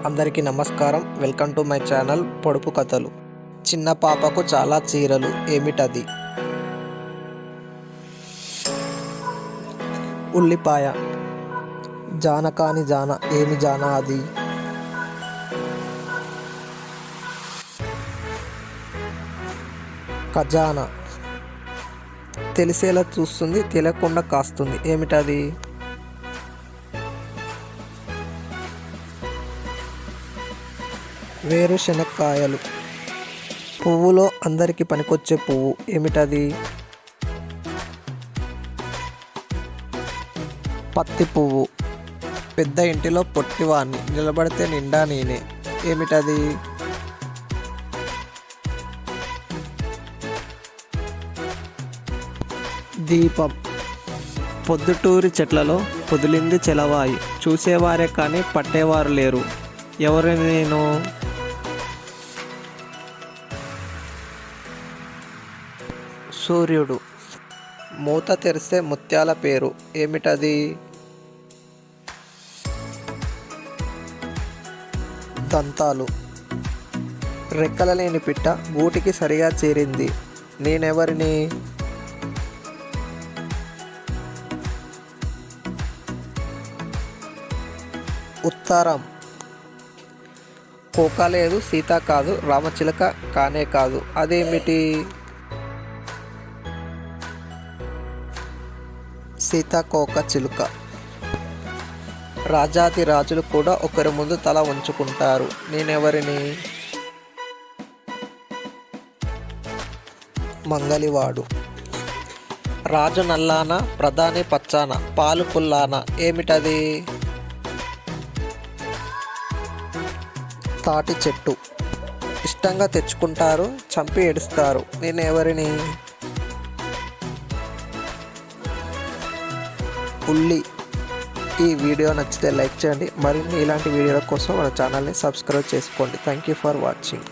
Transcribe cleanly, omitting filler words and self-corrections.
అందరికీ నమస్కారం. Welcome to my channel పొడుపు కథలు. చిన్న పాపకు చాలా చీరలు, ఏమిటది? ఉల్లిపాయ. జాన కాని జాన, ఏమి జాన అది? ఖజానా. తెలిసేలా చూస్తుంది, తెలియకుండా కాస్తుంది, ఏమిటది? వేరుశనక్కాయలు. పువ్వులో అందరికీ పనికొచ్చే పువ్వు, ఏమిటది? పత్తి పువ్వు. పెద్ద ఇంటిలో పొట్టివాణ్ణి, నిలబడితే నిండా నేనే, ఏమిటది? దీపం. పొద్దుటూరి చెట్లలో పొదిలింది చెలవాయి, చూసేవారే కానీ పట్టేవారు లేరు, ఎవరు నేను? సూర్యుడు. మూత తెరిస్తే ముత్యాల పేరు, ఏమిటది? దంతాలు. రెక్కల లేని పిట్ట గూటికి సరిగా చేరింది, నేనెవరిని? ఉత్తరం. కోక లేదు, సీత కాదు, రామచిలక కానే కాదు, అదేమిటి? సీతాకోక చిలుక. రాజాది రాజులు కూడా ఒకరి ముందు తల ఉంచుకుంటారు, నేనెవరిని? మంగలివాడు. రాజు నల్లాన, ప్రధాని పచ్చాన, పాలు పుల్లాన, ఏమిటది? తాటి చెట్టు. ఇష్టంగా తెచ్చుకుంటారు, చంపి ఏడుస్తారు, నేను ఎవరిని? ఉల్లి. ఈ వీడియో నచ్చితే లైక్ చేయండి. మరిన్ని ఇలాంటి వీడియోల కోసం మన ఛానల్ని సబ్స్క్రైబ్ చేసుకోండి. Thank you for watching.